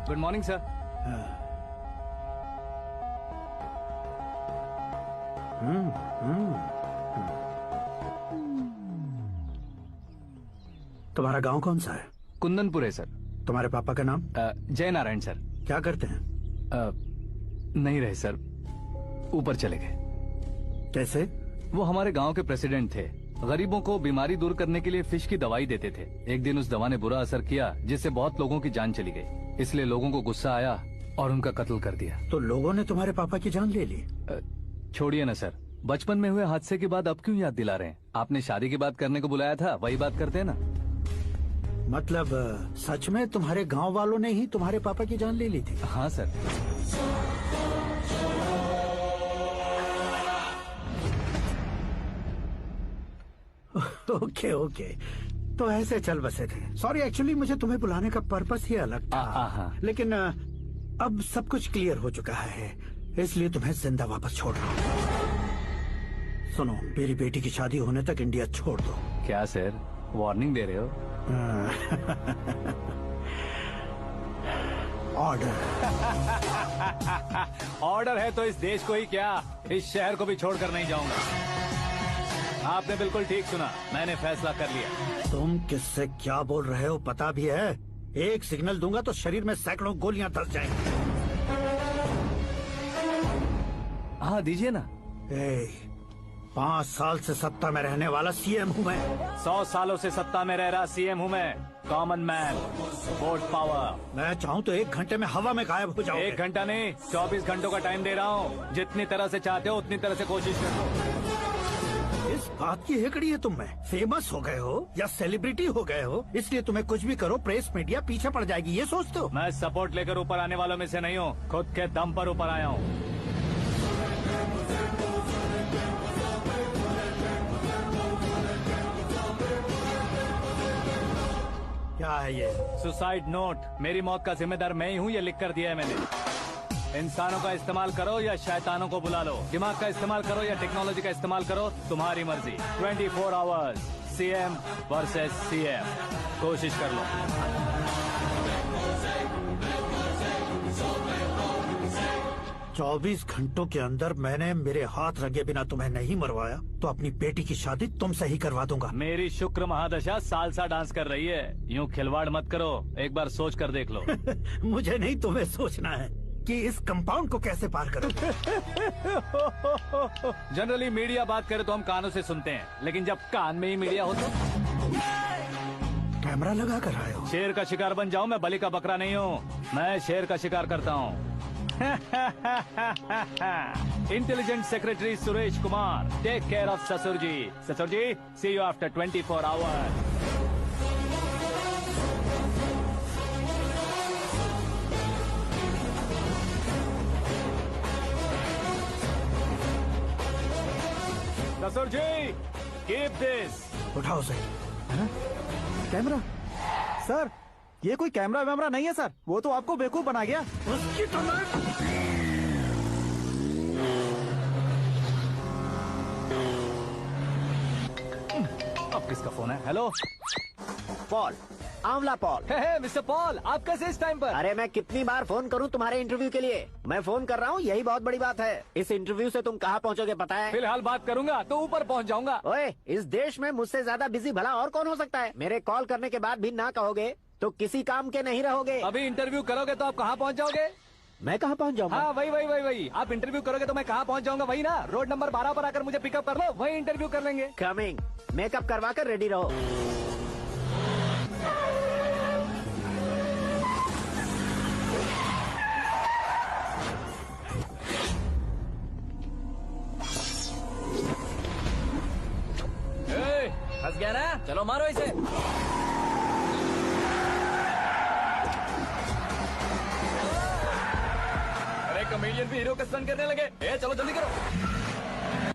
Good morning sir. तुम्हारा गांव कौन सा है? कुंदनपुर है सर। तुम्हारे पापा का नाम? जय नारायण सर। क्या करते हैं? नहीं रहे सर, ऊपर चले गए। कैसे? वो हमारे गांव के प्रेसिडेंट थे। गरीबों को बीमारी दूर करने के लिए फिश की दवाई देते थे। एक दिन उस दवा ने बुरा असर किया जिससे बहुत लोगों की जान चली गई। इसलिए लोगों को गुस्सा आया और उनका कत्ल कर दिया। तो लोगों ने तुम्हारे पापा की जान ले ली? छोड़िए ना सर, बचपन में हुए हादसे के बाद अब क्यों याद दिला रहे हैं? आपने शादी की बात करने को बुलाया था, वही बात करते हैं ना। मतलब सच में तुम्हारे गांव वालों ने ही तुम्हारे पापा की जान ले ली थी? हाँ सर। ओके ओके, तो ऐसे चल बसे थे। सॉरी, एक्चुअली मुझे तुम्हें बुलाने का पर्पस ही अलग था। लेकिन अब सब कुछ क्लियर हो चुका है, इसलिए तुम्हें जिंदा वापस छोड़ रहा हूँ। सुनो, मेरी बेटी की शादी होने तक इंडिया छोड़ दो। क्या सर, वार्निंग दे रहे हो? ऑर्डर। ऑर्डर है तो इस देश को ही क्या, इस शहर को भी छोड़कर नहीं जाऊंगा। आपने बिल्कुल ठीक सुना, मैंने फैसला कर लिया। तुम किससे क्या बोल रहे हो पता भी है? एक सिग्नल दूंगा तो शरीर में सैकड़ों गोलियां धस जाएंगी। हाँ दीजिए ना। 5 साल से सत्ता में रहने वाला सीएम हूँ मैं। 100 सालों से सत्ता में रह रहा सीएम हूँ मैं। Common man, vote power. मैं चाहूँ तो 1 घंटे में हवा में गायब हो जाऊँ। 1 घंटा नहीं, 24 घंटों का टाइम दे रहा हूँ। जितनी तरह से चाहते हो उतनी तरह से कोशिश करो। इस बात की हेकड़ी है तुम में। फेमस हो गए हो या सेलिब्रिटी हो गए हो, इसलिए तुम्हें कुछ भी करो प्रेस मीडिया पीछे पड़ जाएगी, ये सोचते हो? मैं सपोर्ट लेकर ऊपर आने वालों में से नहीं हूँ, खुद के दम पर ऊपर आया हूँ। क्या है ये? Suicide note. मेरी मौत का जिम्मेदार मैं ही हूँ, ये लिख कर दिया है मैंने। इंसानों का इस्तेमाल करो या शैतानों को बुला लो, दिमाग का इस्तेमाल करो या टेक्नोलॉजी का इस्तेमाल करो, तुम्हारी मर्जी। 24 आवर्स, सीएम वर्सेस सीएम, कोशिश कर लो। चौबीस घंटों के अंदर मैंने मेरे हाथ रंगे बिना तुम्हें नहीं मरवाया तो अपनी बेटी की शादी तुमसे ही करवा दूंगा। मेरी शुक्र महादशा सालसा डांस कर रही है, यूँ खिलवाड़ मत करो, एक बार सोच कर देख लो। मुझे नहीं, तुम्हें सोचना है कि इस कंपाउंड को कैसे पार करो। जनरली मीडिया बात करे तो हम कानों से सुनते हैं, लेकिन जब कान में ही मीडिया हो तो कैमरा लगा कर आए हो। शेर का शिकार बन जाऊं, मैं बलि का बकरा नहीं हूँ, मैं शेर का शिकार करता हूँ। Intelligent secretary Suresh Kumar, take care of ससुर जी। ससुर जी, सी यू आफ्टर 24 आवर्स। ससुर जी, कीप दिस। उठाओ सही। कैमरा? सर, ये कोई कैमरा वैमरा नहीं है सर, वो तो आपको बेवकूफ बना गया। उसकी तो अब किसका फोन है? हेलो पॉल, आंवला पॉल। मिस्टर पॉल, आप कैसे इस टाइम पर? अरे मैं कितनी बार फोन करूं तुम्हारे इंटरव्यू के लिए? मैं फोन कर रहा हूं, यही बहुत बड़ी बात है। इस इंटरव्यू से तुम कहां पहुंचोगे पता है? फिलहाल बात करूंगा तो ऊपर पहुंच जाऊंगा। ओए, इस देश में मुझसे ज्यादा बिजी भला और कौन हो सकता है? मेरे कॉल करने के बाद भी ना कहोगे तो किसी काम के नहीं रहोगे। अभी इंटरव्यू करोगे तो आप कहाँ पहुँच जाओगे? मैं कहाँ पहुँच जाऊंगा? हाँ वही। आप इंटरव्यू करोगे तो मैं कहाँ पहुँच जाऊंगा? वही ना, रोड नंबर 12 पर आकर मुझे पिकअप कर लो, वही इंटरव्यू कर लेंगे। कमिंग। मेकअप करवा कर रेडी रहो। फंस गया ना, चलो मारो इसे। अरे कमेडियन भी हीरो का स्टंट करने लगे। चलो जल्दी करो।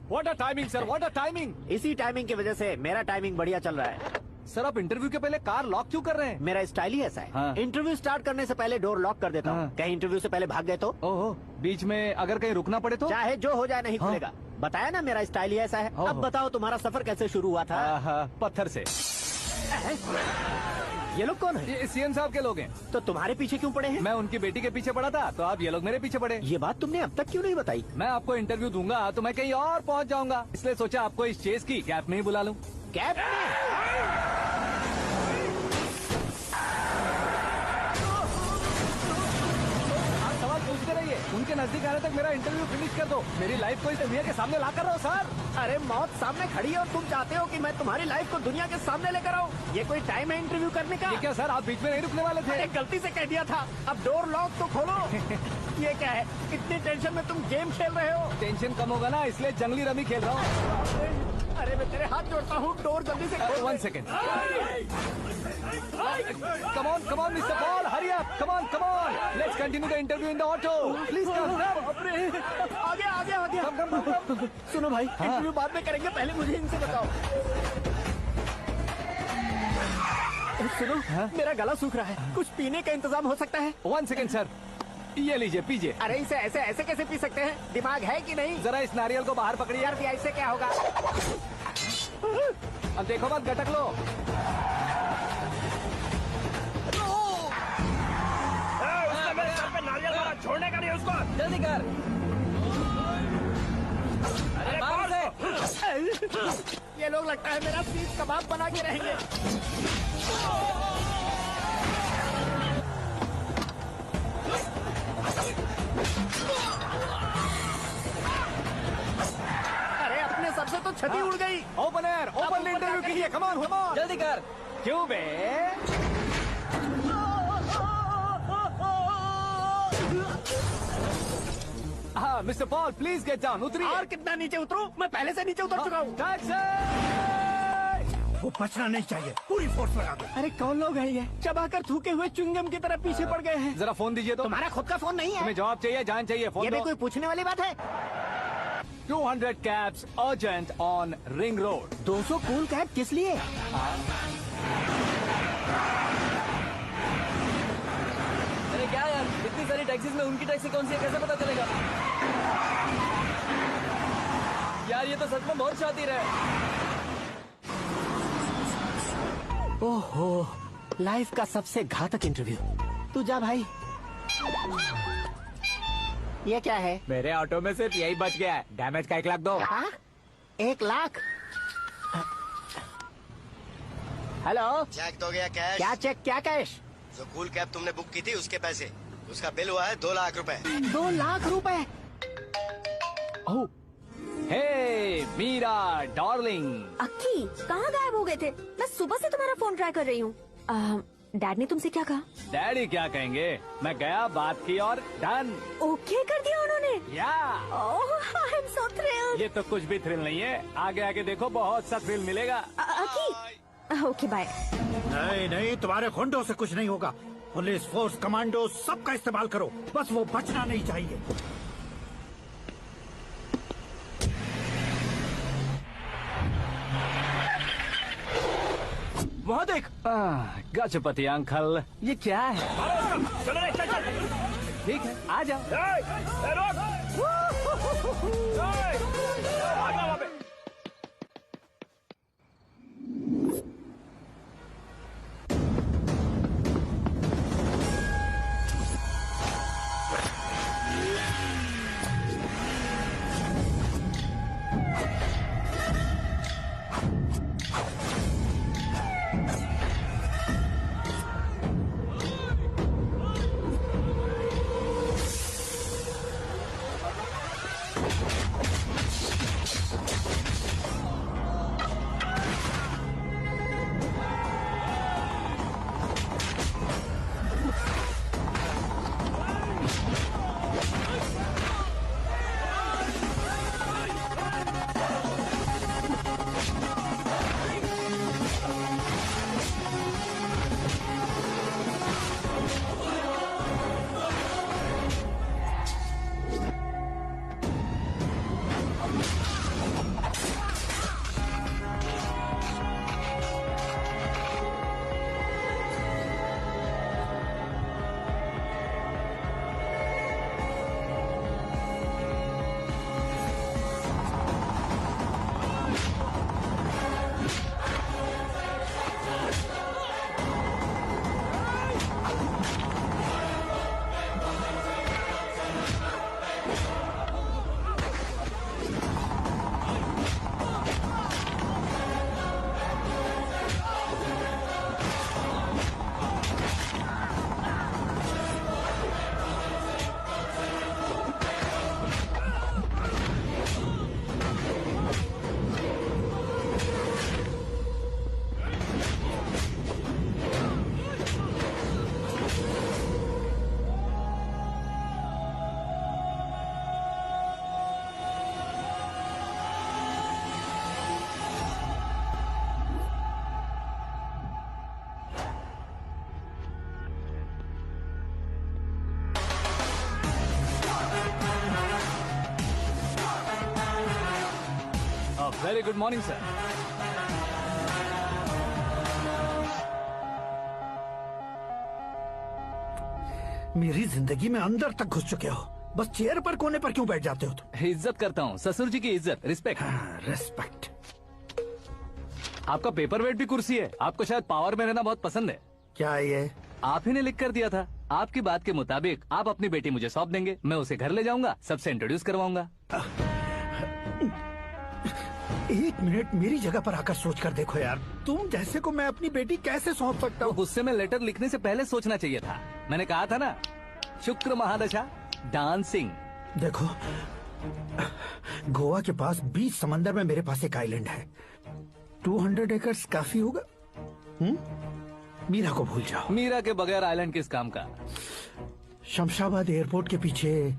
What a timing sir, what a timing. इसी टाइमिंग की वजह से मेरा टाइमिंग बढ़िया चल रहा है। सर आप इंटरव्यू के पहले कार लॉक क्यों कर रहे हैं? मेरा स्टाइल ही ऐसा है। हाँ। इंटरव्यू स्टार्ट करने से पहले डोर लॉक कर देता हूँ। हाँ। कहीं इंटरव्यू से पहले भाग गए तो? ओहो, बीच में अगर कहीं रुकना पड़े तो? चाहे जो हो जाए नहीं हाँ। खुलेगा। बताया ना मेरा स्टाइल ही ऐसा है। अब बताओ तुम्हारा सफर कैसे शुरू हुआ था? पत्थर से। ये लोग कौन है? ये सीएम साहब के लोग हैं। तो तुम्हारे पीछे क्यों पड़े हैं? मैं उनकी बेटी के पीछे पड़ा था, तो आप ये लोग मेरे पीछे पड़े। ये बात तुमने अब तक क्यों नहीं बताई? मैं आपको इंटरव्यू दूंगा तो मैं कहीं और पहुंच जाऊंगा, इसलिए सोचा आपको इस चेस की गैप में ही बुला लूं। कैब में? आप सवाल पूछते रहिए, उनके नजदीक आने तक मेरा इंटरव्यू फिनिश कर दो। मेरी लाइफ को इस दुनिया के सामने ला कर रहो सर। अरे मौत सामने खड़ी है और तुम चाहते हो कि मैं तुम्हारी लाइफ को दुनिया के सामने लेकर आऊं? ये कोई टाइम है इंटरव्यू करने का? ये क्या सर, आप बीच में नहीं रुकने वाले थे? अरे गलती से कह दिया था, अब डोर लॉक तो खोलो। ये क्या है, इतनी टेंशन में तुम गेम खेल रहे हो? टेंशन कम होगा ना, इसलिए जंगली रमी खेल रहा हूँ। अरे मैं तेरे हाथ जोड़ता हूँ, डोर जल्दी से खोल। 1 second. Come on, Mr. Paul, hurry up. Come on. Let's continue the interview in the auto. Please come. आ गया। Come. सुनो भाई, इंटरव्यू बाद में करेंगे, पहले मुझे इनसे बताओ। सुनो, मेरा गला सूख रहा है, कुछ पीने का इंतजाम हो सकता है? 1 सेकेंड सर, ये लीजिए पीजिए। अरे इसे ऐसे कैसे पी सकते हैं? दिमाग है कि नहीं? जरा इस नारियल को बाहर पकड़िए। यार भैया, इससे क्या होगा? अब देखो मत, गटक लो। छोड़ने का नहीं उसको। जल्दी कर। अरे बाहर से। ये लोग लगता है मेरा सीख कबाब बना के रहेंगे। अरे अपने सर से तो छती उड़ गई। ओपन इंटरव्यू कीजिए। कम ऑन जल्दी कर। क्यों बे? हाँ mister Paul, please get down. उतरिए। और कितना नीचे उतरूं? मैं पहले से नीचे उतर चुका हूँ। टैक्सी! वो बचना नहीं चाहिए, पूरी फोर्स लगा दो। अरे कौन लोग हैं ये? चबाकर थूके हुए च्युइंगम की तरह पीछे पड़ गए हैं। जरा फोन दीजिए तो। तुम्हारा खुद का फोन नहीं है? तुम्हें जवाब चाहिए, जान चाहिए, फोन ये भी दो। कोई पूछने वाली बात है? 200 cabs urgent on Ring Road. 200 cool cab किस लिए? अरे क्या यार, इतनी सारी टैक्सीज में उनकी टैक्सी कौन सी है, कैसे पता चलेगा? यार ये तो सच में बहुत शातिर है। ओहो, लाइफ का सबसे घातक इंटरव्यू। तू जा भाई। ये क्या है? मेरे ऑटो में सिर्फ यही बच गया है, डैमेज का 1 लाख दो। हाँ? 1 लाख? हेलो, चेक तो गया कैश। क्या चेक, क्या कैश? जो कूल कैब तुमने बुक की थी उसके पैसे, उसका बिल हुआ है 2 लाख रुपए। 2 लाख रुपए? ओह, हे मीरा डार्लिंग। अक्की, कहाँ गायब हो गए थे? मैं सुबह से तुम्हारा फोन ट्राई कर रही हूँ। डैड ने तुमसे क्या कहा? डैडी क्या कहेंगे, मैं गया, बात की और डन। ओके कर दिया उन्होंने? या ओह, आई एम सो थ्रिल्ड। ये तो कुछ भी थ्रिल नहीं है, आगे आगे देखो बहुत सा थ्रिल मिलेगा। अक्की, ओके बाय। नहीं, तुम्हारे गुंडों से कुछ नहीं होगा। पुलिस फोर्स, कमांडो, सबका इस्तेमाल करो, बस वो बचना नहीं चाहिए। वहाँ देख। गजपति अंकल, ये क्या है? ठीक है, आ जाओ। Very good morning sir. मेरी जिंदगी में अंदर तक घुस चुके हो, बस चेयर पर कोने पर क्यों बैठ जाते हो तुम? इज्जत करता हूँ, ससुर जी की इज्जत, रिस्पेक्ट। रेस्पेक्ट। आपका पेपर वेट भी कुर्सी है। आपको शायद पावर में रहना बहुत पसंद है। क्या ये? आप ही ने लिख कर दिया था। आपकी बात के मुताबिक आप अपनी बेटी मुझे सौंप देंगे, मैं उसे घर ले जाऊंगा, सबसे इंट्रोड्यूस करवाऊंगा। एक मिनट मेरी जगह पर आकर सोच कर देखो यार, तुम जैसे को मैं अपनी बेटी कैसे सौंप सकता तो हूँ? गुस्से में लेटर लिखने से पहले सोचना चाहिए था। मैंने कहा था ना, शुक्र महादशा डांसिंग। देखो, गोवा के पास बीच समंदर में मेरे पास एक आइलैंड है। 200 एकर्स काफी होगा। मीरा को भूल जाओ। मीरा के बगैर आइलैंड किस काम का? शमशाबाद एयरपोर्ट के पीछे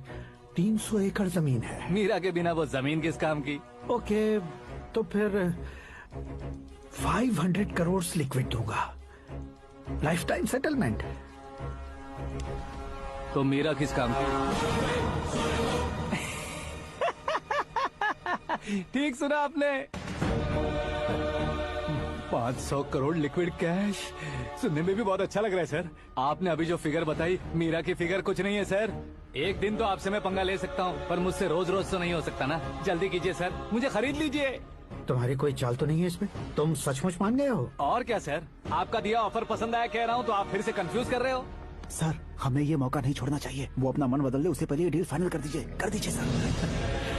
300 एकड़ जमीन है। मीरा के बिना वो जमीन किस काम की? ओके, तो फिर 500 करोड़ लिक्विड दूंगा, लाइफ टाइम सेटलमेंट। तो मीरा किस काम की? ठीक सुना आपने, 500 करोड़ लिक्विड कैश। सुनने में भी बहुत अच्छा लग रहा है सर। आपने अभी जो फिगर बताई, मीरा की फिगर कुछ नहीं है सर। एक दिन तो आपसे मैं पंगा ले सकता हूँ, पर मुझसे रोज रोज तो नहीं हो सकता ना। जल्दी कीजिए सर, मुझे खरीद लीजिए। तुम्हारी कोई चाल तो नहीं है इसमें? तुम सचमुच मान गए हो? और क्या सर, आपका दिया ऑफर पसंद आया कह रहा हूँ, तो आप फिर से कंफ्यूज कर रहे हो। सर, हमें ये मौका नहीं छोड़ना चाहिए। वो अपना मन बदल ले, उससे पहले ये डील फाइनल कर दीजिए सर।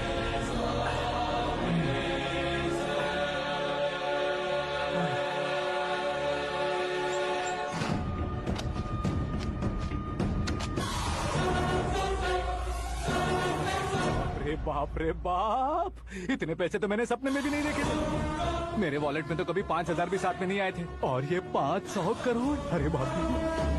बाप रे बाप, इतने पैसे तो मैंने सपने में भी नहीं देखे थे। मेरे वॉलेट में तो कभी 5,000 भी साथ में नहीं आए थे, और ये 500 करोड़। अरे बाप रे।